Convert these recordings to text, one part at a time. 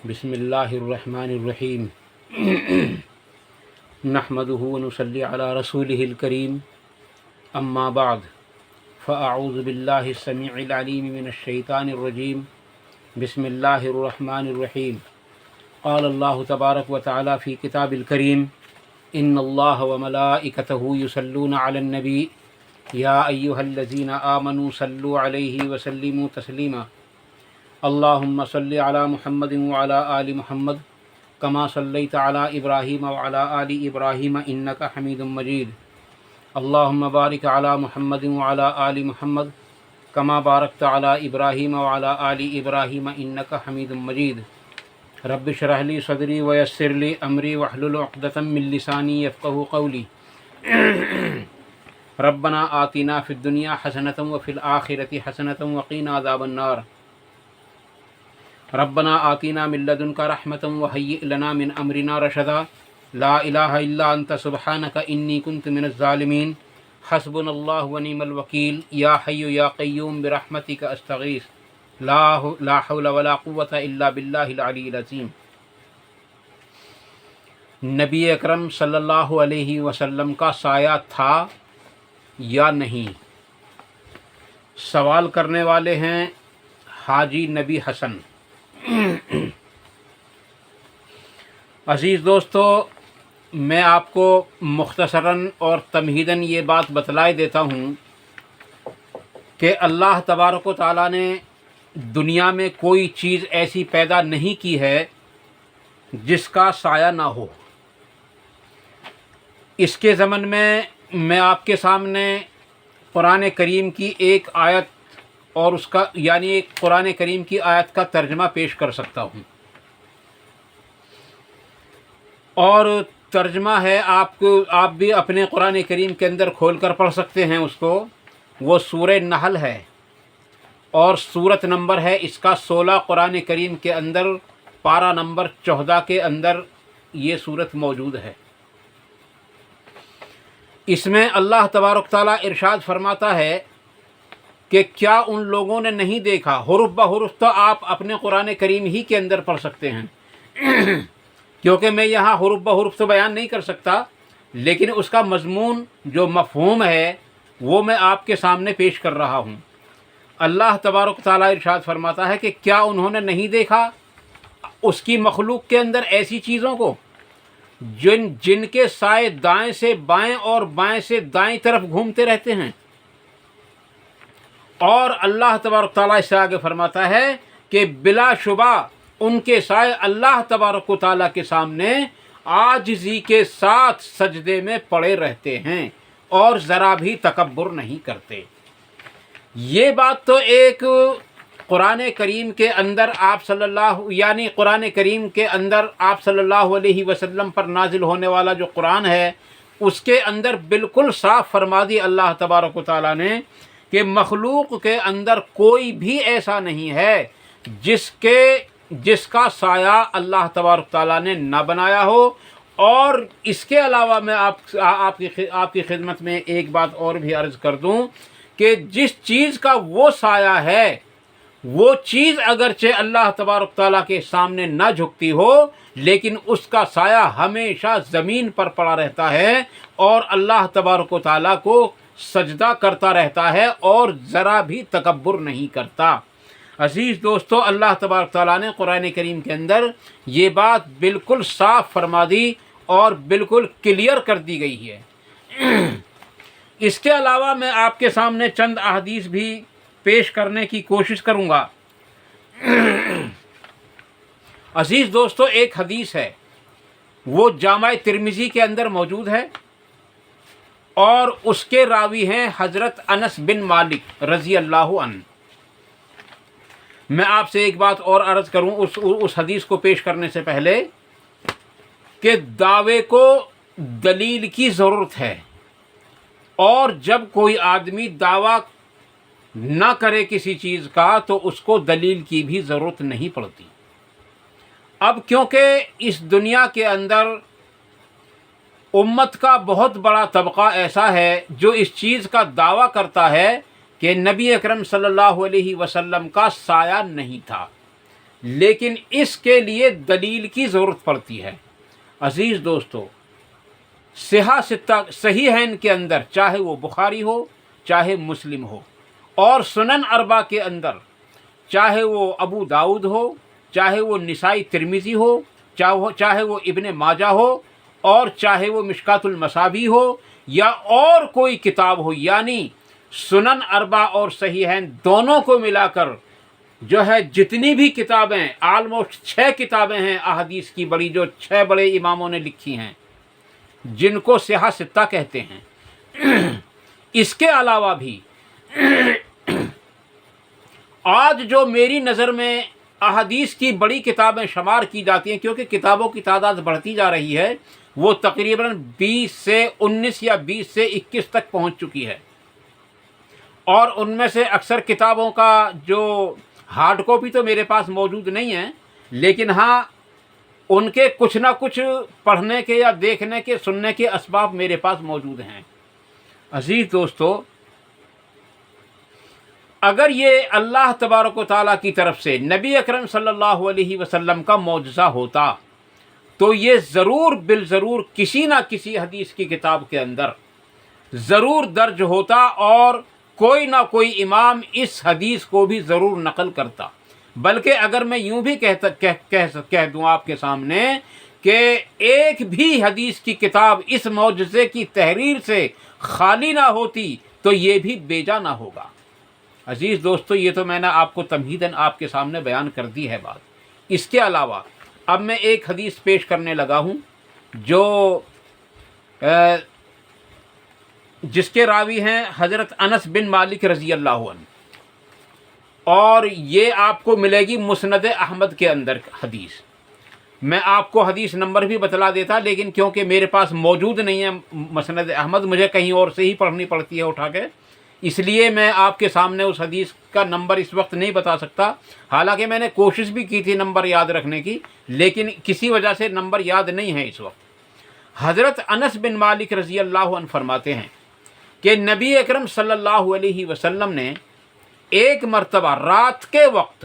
بسم اللہ الرحمن الرحیم نحمده ونصلی علی رسولہ الکریم اما بعد فاعوذ باللہ السمیع العلیم من الشیطان الرجیم بسم اللہ الرحمن الرحیم قال اللہ تبارک وتعالی فی کتاب الکریم ان اللہ وملائکتہ یصلون علی النبی یا ایہا الذین آمنوا صلوا علیہ وسلموا تسلیما اللہم صلی علی محمد وعلی آل محمد کما صلیت علی ابراہیم وعلی آل ابراہیم انک حمید مجید اللہم بارک علی محمد وعلی آل محمد کما بارکت علی ابراہیم وعلی آل ابراہیم انک حمید مجید رب اشرح لی صدری ویسر لی امری واحلل عقدۃ من لسانی یفقہوا قولی ربنا آتنا فی الدنیا حسنۃ وفی الآخرۃ حسنۃ وقنا عذاب النار ربنا آتنا من لدنک رحمۃ وہیئ لنا من امرنا رشدا لا الہ الا انت سبحانک انی کنت من الظالمین حسبنا اللہ ونعم الوکیل یا حی یا قیوم برحمتک استغیث لا حول ولا قوة الا باللہ العلی العظیم۔ نبی اکرم صلی اللہ علیہ وسلم کا سایہ تھا یا نہیں؟ سوال کرنے والے ہیں حاجی نبی حسن۔ عزیز دوستو، میں آپ کو مختصراً اور تمہیداً یہ بات بتلائے دیتا ہوں کہ اللہ تبارک و تعالیٰ نے دنیا میں کوئی چیز ایسی پیدا نہیں کی ہے جس کا سایہ نہ ہو۔ اس کے ضمن میں آپ کے سامنے قرآن کریم کی ایک آیت اور اس کا ایک قرآن کریم کی آیت کا ترجمہ پیش کر سکتا ہوں، اور ترجمہ ہے آپ بھی اپنے قرآن کریم کے اندر کھول کر پڑھ سکتے ہیں اس کو۔ وہ سورہ نحل ہے اور سورت نمبر ہے اس کا 16 قرآن کریم کے اندر، پارہ نمبر 14 کے اندر یہ سورت موجود ہے۔ اس میں اللہ تبارک تعالیٰ ارشاد فرماتا ہے کہ کیا ان لوگوں نے نہیں دیکھا، حرف بحرف تو آپ اپنے قرآن کریم ہی کے اندر پڑھ سکتے ہیں کیونکہ میں یہاں حرف بحرف تو بیان نہیں کر سکتا، لیکن اس کا مضمون جو مفہوم ہے وہ میں آپ کے سامنے پیش کر رہا ہوں۔ اللہ تبارک تعالیٰ ارشاد فرماتا ہے کہ کیا انہوں نے نہیں دیکھا اس کی مخلوق کے اندر ایسی چیزوں کو جن کے سائے دائیں سے بائیں اور بائیں سے دائیں طرف گھومتے رہتے ہیں۔ اور اللہ تبارک تعالیٰ اس سے آگے فرماتا ہے کہ بلا شبہ ان کے سائے اللہ تبارک و تعالیٰ کے سامنے عاجزی کے ساتھ سجدے میں پڑے رہتے ہیں اور ذرا بھی تکبر نہیں کرتے۔ یہ بات تو ایک قرآن کریم کے اندر قرآن کریم کے اندر آپ صلی اللہ علیہ وسلم پر نازل ہونے والا جو قرآن ہے اس کے اندر بالکل صاف فرما دی اللہ تبارک و تعالیٰ نے کہ مخلوق کے اندر کوئی بھی ایسا نہیں ہے جس کا سایہ اللہ تبارک تعالیٰ نے نہ بنایا ہو۔ اور اس کے علاوہ میں آپ کی خدمت میں ایک بات اور بھی عرض کر دوں کہ جس چیز کا وہ سایہ ہے وہ چیز اگرچہ اللہ تبارک تعالیٰ کے سامنے نہ جھکتی ہو، لیکن اس کا سایہ ہمیشہ زمین پر پڑا رہتا ہے اور اللہ تبارک و تعالیٰ کو سجدہ کرتا رہتا ہے اور ذرا بھی تکبر نہیں کرتا۔ عزیز دوستو، اللہ تبارک تعالیٰ نے قرآن کریم کے اندر یہ بات بالکل صاف فرما دی اور بالکل کلیئر کر دی گئی ہے۔ اس کے علاوہ میں آپ کے سامنے چند احادیث بھی پیش کرنے کی کوشش کروں گا۔ عزیز دوستو، ایک حدیث ہے وہ جامع ترمذی کے اندر موجود ہے اور اس کے راوی ہیں حضرت انس بن مالک رضی اللہ عنہ۔ میں آپ سے ایک بات اور عرض کروں اس حدیث کو پیش کرنے سے پہلے کہ دعوے کو دلیل کی ضرورت ہے، اور جب کوئی آدمی دعویٰ نہ کرے کسی چیز کا تو اس کو دلیل کی بھی ضرورت نہیں پڑتی۔ اب کیونکہ اس دنیا کے اندر امت کا بہت بڑا طبقہ ایسا ہے جو اس چیز کا دعویٰ کرتا ہے کہ نبی اکرم صلی اللہ علیہ وسلم کا سایہ نہیں تھا، لیکن اس کے لیے دلیل کی ضرورت پڑتی ہے۔ عزیز دوستو، صحیحین کے اندر چاہے وہ بخاری ہو چاہے مسلم ہو، اور سنن اربع کے اندر چاہے وہ ابو داؤد ہو چاہے وہ نسائی ترمذی ہو چاہے وہ ابن ماجہ ہو اور چاہے وہ مشکات المصابیح ہو یا اور کوئی کتاب ہو، یعنی سنن اربع اور صحیحین دونوں کو ملا کر جو ہے جتنی بھی کتابیں، آلموسٹ 6 کتابیں ہیں احادیث کی بڑی، جو 6 بڑے اماموں نے لکھی ہیں جن کو صحاح ستہ کہتے ہیں۔ اس کے علاوہ بھی آج جو میری نظر میں احادیث کی بڑی کتابیں شمار کی جاتی ہیں، کیونکہ کتابوں کی تعداد بڑھتی جا رہی ہے، وہ تقریباً 20 سے 19 یا 20 سے 21 تک پہنچ چکی ہے، اور ان میں سے اکثر کتابوں کا جو ہارڈ کاپی تو میرے پاس موجود نہیں ہے، لیکن ہاں ان کے کچھ نہ کچھ پڑھنے کے یا دیکھنے کے سننے کے اسباب میرے پاس موجود ہیں۔ عزیز دوستو، اگر یہ اللہ تبارک و تعالیٰ کی طرف سے نبی اکرم صلی اللہ علیہ وسلم کا معجزہ ہوتا تو یہ ضرور بالضرور کسی نہ کسی حدیث کی کتاب کے اندر ضرور درج ہوتا، اور کوئی نہ کوئی امام اس حدیث کو بھی ضرور نقل کرتا۔ بلکہ اگر میں یوں بھی کہہ دوں آپ کے سامنے کہ ایک بھی حدیث کی کتاب اس معجزے کی تحریر سے خالی نہ ہوتی تو یہ بھی بیجا نہ ہوگا۔ عزیز دوستو، یہ تو میں نے آپ کو تمہیداً آپ کے سامنے بیان کر دی ہے بات۔ اس کے علاوہ اب میں ایک حدیث پیش کرنے لگا ہوں جو جس کے راوی ہیں حضرت انس بن مالک رضی اللہ عنہ، اور یہ آپ کو ملے گی مسند احمد کے اندر حدیث۔ میں آپ کو حدیث نمبر بھی بتلا دیتا، لیکن کیونکہ میرے پاس موجود نہیں ہے مسند احمد، مجھے کہیں اور سے ہی پڑھنی پڑتی ہے اٹھا کے، اس لیے میں آپ کے سامنے اس حدیث کا نمبر اس وقت نہیں بتا سکتا۔ حالانکہ میں نے کوشش بھی کی تھی نمبر یاد رکھنے کی، لیکن کسی وجہ سے نمبر یاد نہیں ہے اس وقت۔ حضرت انس بن مالک رضی اللہ عنہ فرماتے ہیں کہ نبی اکرم صلی اللہ علیہ وسلم نے ایک مرتبہ رات کے وقت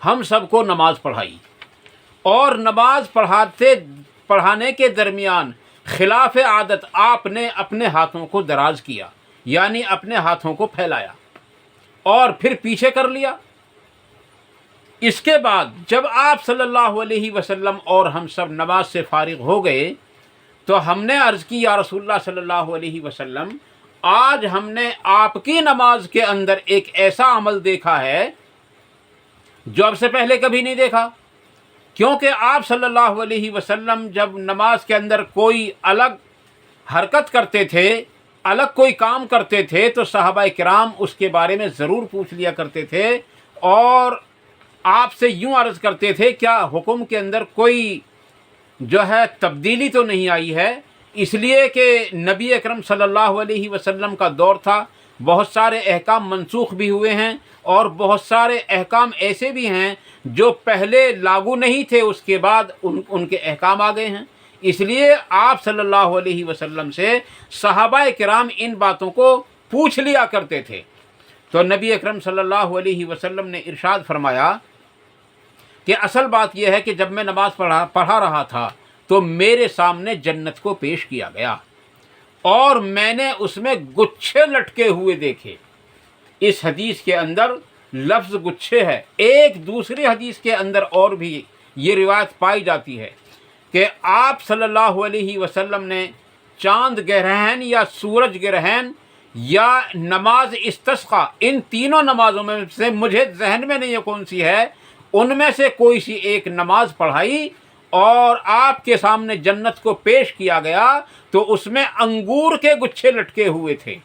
ہم سب کو نماز پڑھائی، اور نماز پڑھانے کے درمیان خلاف عادت آپ نے اپنے ہاتھوں کو دراز کیا، یعنی اپنے ہاتھوں کو پھیلایا اور پھر پیچھے کر لیا۔ اس کے بعد جب آپ صلی اللہ علیہ وسلم اور ہم سب نماز سے فارغ ہو گئے تو ہم نے عرض کی، یا رسول اللہ صلی اللہ علیہ وسلم، آج ہم نے آپ کی نماز کے اندر ایک ایسا عمل دیکھا ہے جو اب سے پہلے کبھی نہیں دیکھا۔ کیونکہ آپ صلی اللہ علیہ وسلم جب نماز کے اندر کوئی الگ حرکت کرتے تھے، الگ کوئی کام کرتے تھے، تو صحابہ کرام اس کے بارے میں ضرور پوچھ لیا کرتے تھے، اور آپ سے یوں عرض کرتے تھے کیا حکم کے اندر کوئی جو ہے تبدیلی تو نہیں آئی ہے، اس لیے کہ نبی اکرم صلی اللہ علیہ وسلم کا دور تھا، بہت سارے احکام منسوخ بھی ہوئے ہیں، اور بہت سارے احکام ایسے بھی ہیں جو پہلے لاگو نہیں تھے، اس کے بعد ان کے احکام آ گئے ہیں۔ اس لیے آپ صلی اللہ علیہ وسلم سے صحابہ کرام ان باتوں کو پوچھ لیا کرتے تھے۔ تو نبی اکرم صلی اللہ علیہ وسلم نے ارشاد فرمایا کہ اصل بات یہ ہے کہ جب میں نماز پڑھا رہا تھا تو میرے سامنے جنت کو پیش کیا گیا، اور میں نے اس میں گچھے لٹکے ہوئے دیکھے۔ اس حدیث کے اندر لفظ گچھے ہے، ایک دوسری حدیث کے اندر اور بھی یہ روایت پائی جاتی ہے کہ آپ صلی اللہ علیہ وسلم نے چاند گرہن یا سورج گرہن یا نماز استسقاء، ان تینوں نمازوں میں سے مجھے ذہن میں نہیں ہے کون سی ہے، ان میں سے کوئی سی ایک نماز پڑھائی، اور آپ کے سامنے جنت کو پیش کیا گیا تو اس میں انگور کے گچھے لٹکے ہوئے تھے،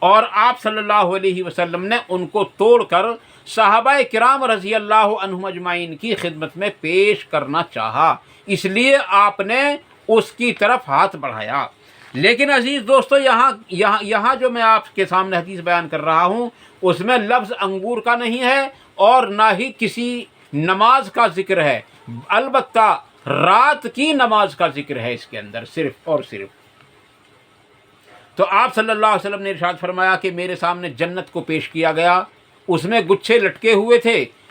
اور آپ صلی اللہ علیہ وسلم نے ان کو توڑ کر صحابہ کرام رضی اللہ عنہم اجمعین کی خدمت میں پیش کرنا چاہا، اس لیے آپ نے اس کی طرف ہاتھ بڑھایا۔ لیکن عزیز دوستو، یہاں جو میں آپ کے سامنے حدیث بیان کر رہا ہوں اس میں لفظ انگور کا نہیں ہے، اور نہ ہی کسی نماز کا ذکر ہے، البتہ رات کی نماز کا ذکر ہے اس کے اندر صرف اور صرف۔ تو آپ صلی اللہ علیہ وسلم نے ارشاد فرمایا کہ میرے سامنے جنت کو پیش کیا گیا، اس میں گچھے لٹکے ہوئے تھے،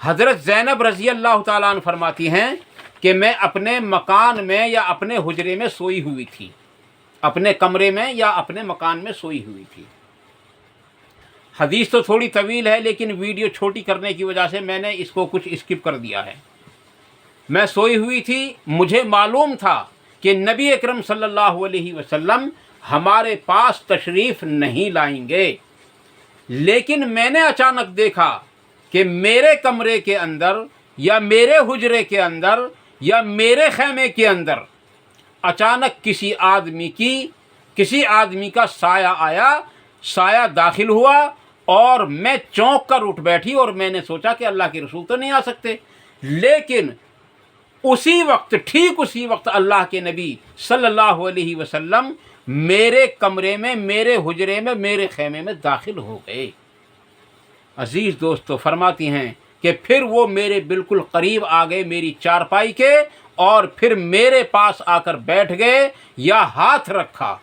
حضرت زینب رضی اللہ تعالیٰ عنہ فرماتی ہیں کہ میں اپنے مکان میں یا اپنے حجرے میں سوئی ہوئی تھی، اپنے کمرے میں یا اپنے مکان میں سوئی ہوئی تھی۔ حدیث تو تھوڑی طویل ہے لیکن ویڈیو چھوٹی کرنے کی وجہ سے میں نے اس کو کچھ اسکپ کر دیا ہے۔ میں سوئی ہوئی تھی، مجھے معلوم تھا کہ نبی اکرم صلی اللہ علیہ وسلم ہمارے پاس تشریف نہیں لائیں گے، لیکن میں نے اچانک دیکھا کہ میرے کمرے کے اندر یا میرے حجرے کے اندر یا میرے خیمے کے اندر اچانک کسی آدمی کا سایہ آیا، سایہ داخل ہوا اور میں چونک کر اٹھ بیٹھی اور میں نے سوچا کہ اللہ کے رسول تو نہیں آ سکتے، لیکن ٹھیک اسی وقت اللہ کے نبی صلی اللہ علیہ وسلم میرے کمرے میں، میرے حجرے میں، میرے خیمے میں داخل ہو گئے۔ عزیز دوستو فرماتی ہیں کہ پھر وہ میرے بالکل قریب آ گئے میری چارپائی کے، اور پھر میرے پاس آ کر بیٹھ گئے یا ہاتھ رکھا۔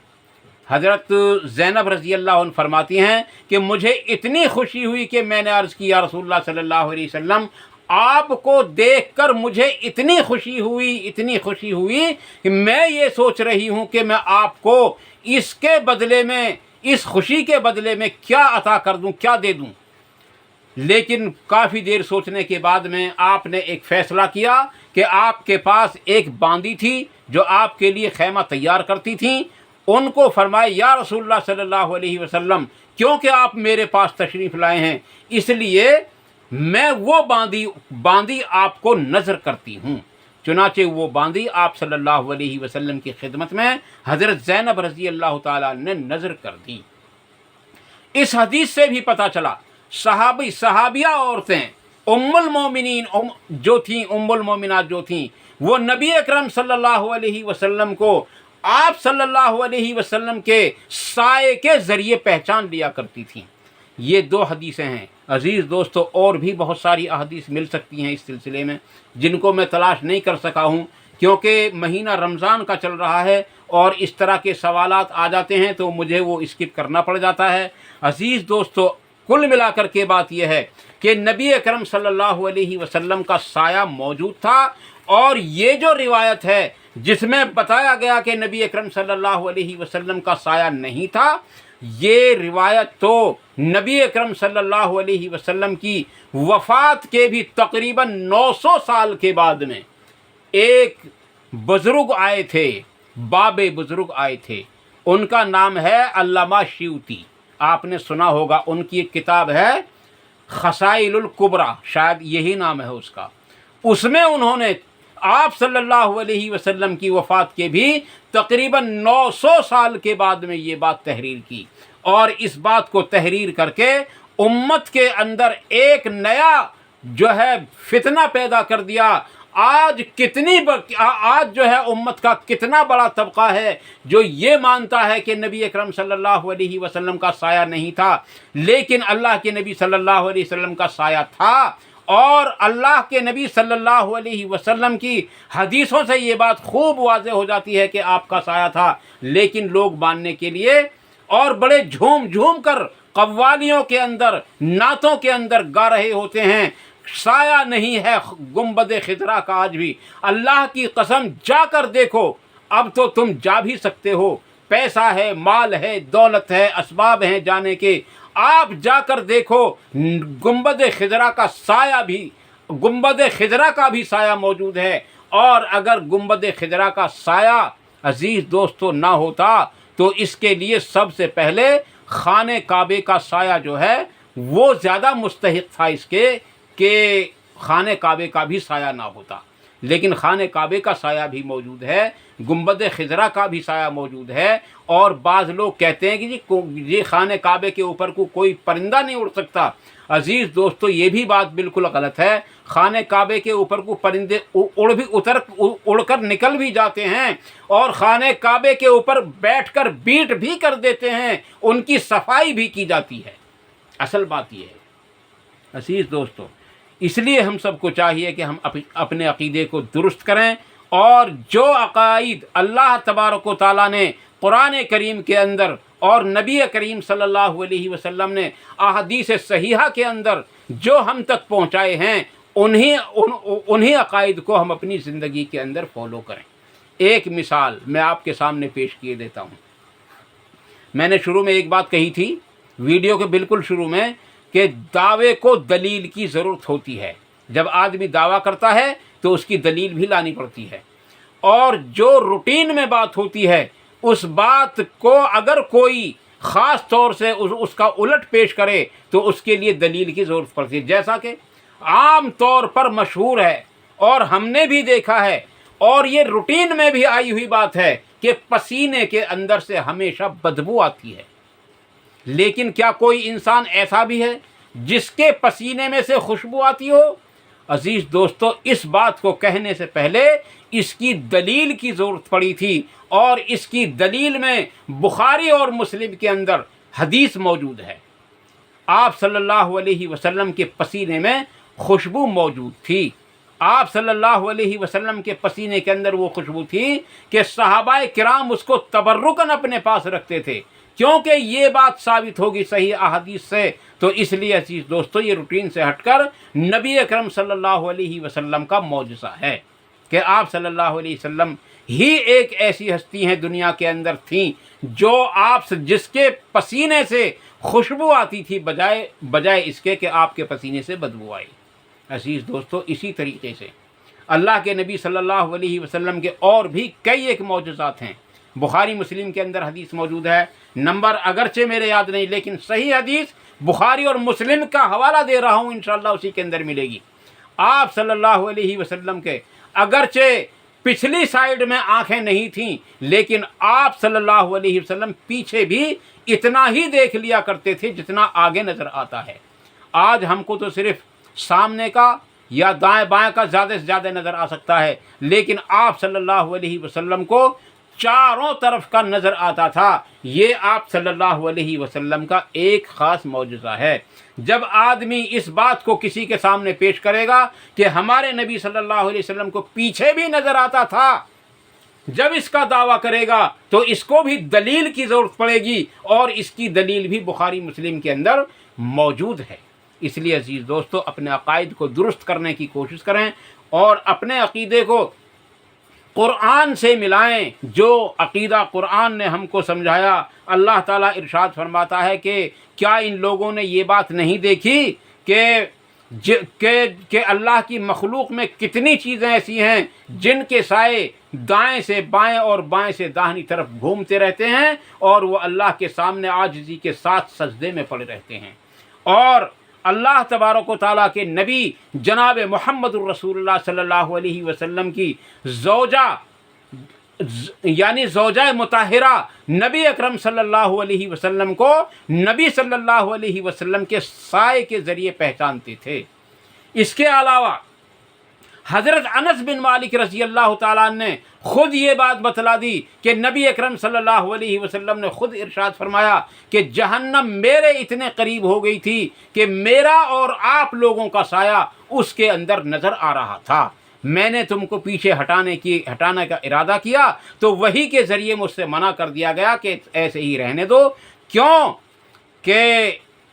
حضرت زینب رضی اللہ عنہ فرماتی ہیں کہ مجھے اتنی خوشی ہوئی کہ میں نے عرض کی یا رسول اللہ صلی اللہ علیہ وسلم، آپ کو دیکھ کر مجھے اتنی خوشی ہوئی کہ میں یہ سوچ رہی ہوں کہ میں آپ کو اس کے بدلے میں، اس خوشی کے بدلے میں کیا عطا کر دوں، کیا دے دوں۔ لیکن کافی دیر سوچنے کے بعد میں آپ نے ایک فیصلہ کیا کہ آپ کے پاس ایک باندی تھی جو آپ کے لیے خیمہ تیار کرتی تھیں، ان کو فرمائے یا رسول اللہ صلی اللہ علیہ وسلم، کیونکہ آپ میرے پاس تشریف لائے ہیں اس لیے میں وہ باندی آپ کو نظر کرتی ہوں۔ چنانچہ وہ باندی آپ صلی اللہ علیہ وسلم کی خدمت میں حضرت زینب رضی اللہ تعالیٰ نے نظر کر دی۔ اس حدیث سے بھی پتہ چلا صحابیہ عورتیں ام المومنات جو تھیں وہ نبی اکرم صلی اللہ علیہ وسلم کو آپ صلی اللہ علیہ وسلم کے سائے کے ذریعے پہچان لیا کرتی تھیں۔ یہ دو حدیثیں ہیں۔ عزیز دوستو اور بھی بہت ساری احادیث مل سکتی ہیں اس سلسلے میں، جن کو میں تلاش نہیں کر سکا ہوں کیونکہ مہینہ رمضان کا چل رہا ہے اور اس طرح کے سوالات آ جاتے ہیں تو مجھے وہ اسکپ کرنا پڑ جاتا ہے۔ عزیز دوستو کل ملا کر کے بات یہ ہے کہ نبی اکرم صلی اللہ علیہ وسلم کا سایہ موجود تھا، اور یہ جو روایت ہے جس میں بتایا گیا کہ نبی اکرم صلی اللہ علیہ وسلم کا سایہ نہیں تھا، یہ روایت تو نبی اکرم صلی اللہ علیہ وسلم کی وفات کے بھی تقریباً 900 سال کے بعد میں ایک بزرگ آئے تھے، باب بزرگ آئے تھے، ان کا نام ہے علامہ شیوطی، آپ نے سنا ہوگا، ان کی ایک کتاب ہے خصائل الکبریٰ، شاید یہی نام ہے اس کا۔ اس میں انہوں نے آپ صلی اللہ علیہ وسلم کی وفات کے بھی تقریباً 900 سال کے بعد میں یہ بات تحریر کی، اور اس بات کو تحریر کر کے امت کے اندر ایک نیا جو ہے فتنہ پیدا کر دیا۔ آج جو ہے امت کا کتنا بڑا طبقہ ہے جو یہ مانتا ہے کہ نبی اکرم صلی اللہ علیہ وسلم کا سایہ نہیں تھا، لیکن اللہ کے نبی صلی اللہ علیہ وسلم کا سایہ تھا، اور اللہ کے نبی صلی اللہ علیہ وسلم کی حدیثوں سے یہ بات خوب واضح ہو جاتی ہے کہ آپ کا سایہ تھا، لیکن لوگ ماننے کے لیے اور بڑے جھوم کر قوالیوں کے اندر، نعتوں کے اندر گا رہے ہوتے ہیں، سایہ نہیں ہے گنبد خضرا کا آج بھی۔ اللہ کی قسم جا کر دیکھو، اب تو تم جا بھی سکتے ہو، پیسہ ہے، مال ہے، دولت ہے، اسباب ہیں جانے کے، آپ جا کر دیکھو گنبد خضرا کا سایہ بھی، گنبد خضرا کا بھی سایہ موجود ہے۔ اور اگر گنبد خضرا کا سایہ عزیز دوستو نہ ہوتا تو اس کے لیے سب سے پہلے خانہ کعبے کا سایہ جو ہے وہ زیادہ مستحق تھا اس کے کہ خانہ کعبے کا بھی سایہ نہ ہوتا، لیکن خانہ کعبے کا سایہ بھی موجود ہے، گنبد خضرا کا بھی سایہ موجود ہے، اور بعض لوگ کہتے ہیں کہ جی خانہ کعبے کے اوپر کو کوئی پرندہ نہیں اڑ سکتا۔ عزیز دوستو یہ بھی بات بالکل غلط ہے، خانہ کعبے کے اوپر کو پرندے اڑ کر نکل بھی جاتے ہیں، اور خانہ کعبے کے اوپر بیٹھ کر بیٹ بھی کر دیتے ہیں، ان کی صفائی بھی کی جاتی ہے۔ اصل بات یہ ہے عزیز دوستو، اس لیے ہم سب کو چاہیے کہ ہم اپنے عقیدے کو درست کریں، اور جو عقائد اللہ تبارک و تعالیٰ نے قرآن کریم کے اندر اور نبی کریم صلی اللہ علیہ وسلم نے احادیث صحیحہ کے اندر جو ہم تک پہنچائے ہیں، انہی عقائد کو ہم اپنی زندگی کے اندر فالو کریں۔ ایک مثال میں آپ کے سامنے پیش کیے دیتا ہوں۔ میں نے شروع میں ایک بات کہی تھی ویڈیو کے بالکل شروع میں کہ دعوے کو دلیل کی ضرورت ہوتی ہے۔ جب آدمی دعویٰ کرتا ہے تو اس کی دلیل بھی لانی پڑتی ہے، اور جو روٹین میں بات ہوتی ہے اس بات کو اگر کوئی خاص طور سے اس کا الٹ پیش کرے تو اس کے لیے دلیل کی ضرورت پڑتی ہے، جیسا کہ عام طور پر مشہور ہے اور ہم نے بھی دیکھا ہے، اور یہ روٹین میں بھی آئی ہوئی بات ہے کہ پسینے کے اندر سے ہمیشہ بدبو آتی ہے۔ لیکن کیا کوئی انسان ایسا بھی ہے جس کے پسینے میں سے خوشبو آتی ہو؟ عزیز دوستو، اس بات کو کہنے سے پہلے اس کی دلیل کی ضرورت پڑی تھی، اور اس کی دلیل میں بخاری اور مسلم کے اندر حدیث موجود ہے۔ آپ صلی اللہ علیہ وسلم کے پسینے میں خوشبو موجود تھی۔ آپ صلی اللہ علیہ وسلم کے پسینے کے اندر وہ خوشبو تھی کہ صحابہ کرام اس کو تبرکاً اپنے پاس رکھتے تھے، کیونکہ یہ بات ثابت ہوگی صحیح احادیث سے۔ تو اس لیے عزیز دوستو، یہ روٹین سے ہٹ کر نبی اکرم صلی اللہ علیہ وسلم کا معجزہ ہے کہ آپ صلی اللہ علیہ وسلم ہی ایک ایسی ہستی ہیں دنیا کے اندر تھیں جو جس کے پسینے سے خوشبو آتی تھی بجائے اس کے کہ آپ کے پسینے سے بدبو آئی۔ عزیز دوستو، اسی طریقے سے اللہ کے نبی صلی اللہ علیہ وسلم کے اور بھی کئی ایک معجزات ہیں۔ بخاری مسلم کے اندر حدیث موجود ہے، نمبر اگرچہ میرے یاد نہیں، لیکن صحیح حدیث بخاری اور مسلم کا حوالہ دے رہا ہوں، انشاءاللہ اسی کے اندر ملے گی۔ آپ صلی اللہ علیہ وسلم کے اگرچہ پچھلی سائیڈ میں آنکھیں نہیں تھیں، لیکن آپ صلی اللہ علیہ وسلم پیچھے بھی اتنا ہی دیکھ لیا کرتے تھے جتنا آگے نظر آتا ہے۔ آج ہم کو تو صرف سامنے کا یا دائیں بائیں کا زیادہ سے زیادہ نظر آ سکتا ہے، لیکن آپ صلی اللہ علیہ وسلم کو چاروں طرف کا نظر آتا تھا۔ یہ آپ صلی اللہ علیہ وسلم کا ایک خاص معجزہ ہے۔ جب آدمی اس بات کو کسی کے سامنے پیش کرے گا کہ ہمارے نبی صلی اللہ علیہ وسلم کو پیچھے بھی نظر آتا تھا، جب اس کا دعویٰ کرے گا تو اس کو بھی دلیل کی ضرورت پڑے گی، اور اس کی دلیل بھی بخاری مسلم کے اندر موجود ہے۔ اس لیے عزیز دوستو، اپنے عقائد کو درست کرنے کی کوشش کریں اور اپنے عقیدے کو قرآن سے ملائیں۔ جو عقیدہ قرآن نے ہم کو سمجھایا، اللہ تعالیٰ ارشاد فرماتا ہے کہ کیا ان لوگوں نے یہ بات نہیں دیکھی کہ اللہ کی مخلوق میں کتنی چیزیں ایسی ہیں جن کے سائے دائیں سے بائیں اور بائیں سے داہنی طرف گھومتے رہتے ہیں، اور وہ اللہ کے سامنے عاجزی کے ساتھ سجدے میں پڑے رہتے ہیں۔ اور اللہ تبارک و تعالیٰ کے نبی جناب محمد الرسول اللہ صلی اللہ علیہ وسلم کی زوجہ یعنی زوجہ مطہرہ نبی اکرم صلی اللہ علیہ وسلم کو نبی صلی اللہ علیہ وسلم کے سائے کے ذریعے پہچانتے تھے۔ اس کے علاوہ حضرت انس بن مالک رضی اللہ تعالیٰ نے خود یہ بات بتلا دی کہ نبی اکرم صلی اللہ علیہ وسلم نے خود ارشاد فرمایا کہ جہنم میرے اتنے قریب ہو گئی تھی کہ میرا اور آپ لوگوں کا سایہ اس کے اندر نظر آ رہا تھا۔ میں نے تم کو پیچھے ہٹانے کا ارادہ کیا تو وحی کے ذریعے مجھ سے منع کر دیا گیا کہ ایسے ہی رہنے دو، کیوں کہ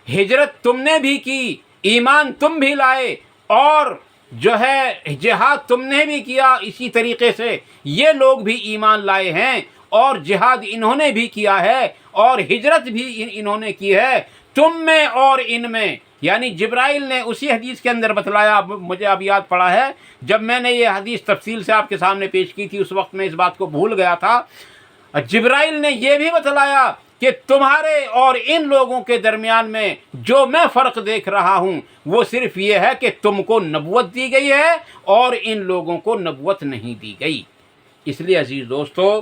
ہجرت تم نے بھی کی، ایمان تم بھی لائے، اور جو ہے جہاد تم نے بھی کیا، اسی طریقے سے یہ لوگ بھی ایمان لائے ہیں اور جہاد انہوں نے بھی کیا ہے اور ہجرت بھی انہوں نے کی ہے، تم میں اور ان میں۔ یعنی جبرائیل نے اسی حدیث کے اندر بتلایا، مجھے اب یاد پڑا ہے، جب میں نے یہ حدیث تفصیل سے آپ کے سامنے پیش کی تھی اس وقت میں اس بات کو بھول گیا تھا۔ جبرائیل نے یہ بھی بتلایا کہ تمہارے اور ان لوگوں کے درمیان میں جو میں فرق دیکھ رہا ہوں وہ صرف یہ ہے کہ تم کو نبوت دی گئی ہے اور ان لوگوں کو نبوت نہیں دی گئی۔ اس لیے عزیز دوستو،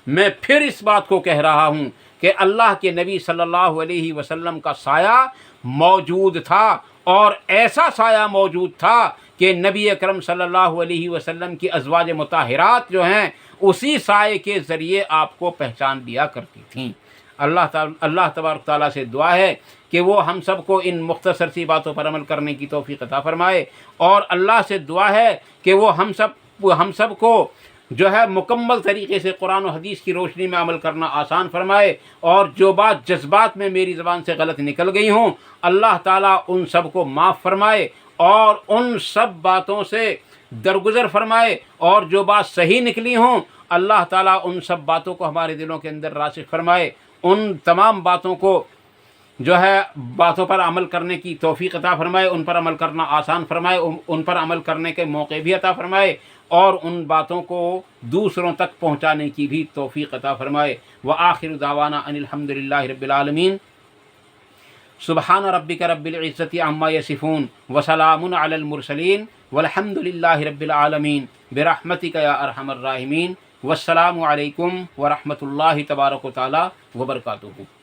میں پھر اس بات کو کہہ رہا ہوں کہ اللہ کے نبی صلی اللہ علیہ وسلم کا سایہ موجود تھا، اور ایسا سایہ موجود تھا کہ نبی اکرم صلی اللہ علیہ وسلم کی ازواج مطہرات جو ہیں اسی سائے کے ذریعے آپ کو پہچان لیا کرتی تھیں۔ اللہ تبارک تعالیٰ سے دعا ہے کہ وہ ہم سب کو ان مختصر سی باتوں پر عمل کرنے کی توفیق عطا فرمائے، اور اللہ سے دعا ہے کہ وہ ہم سب کو جو ہے مکمل طریقے سے قرآن و حدیث کی روشنی میں عمل کرنا آسان فرمائے، اور جو بات جذبات میں میری زبان سے غلط نکل گئی ہوں اللہ تعالیٰ ان سب کو معاف فرمائے اور ان سب باتوں سے درگزر فرمائے، اور جو بات صحیح نکلی ہوں اللہ تعالیٰ ان سب باتوں کو ہمارے دلوں کے اندر راسخ فرمائے، ان تمام باتوں کو جو ہے باتوں پر عمل کرنے کی توفیق عطا فرمائے، ان پر عمل کرنا آسان فرمائے، ان پر عمل کرنے کے موقع بھی عطا فرمائے، اور ان باتوں کو دوسروں تک پہنچانے کی بھی توفیق عطا فرمائے۔ وآخر دعوانا ان الحمد للہ رب العالمین۔ سبحان ربک رب العزت عما یصفون وسلام علی المرسلین والحمد للہ رب العالمین برحمتک یا ارحم الراحمین۔ والسلام علیکم ورحمۃ اللہ تبارک و تعالی وبرکاتہ۔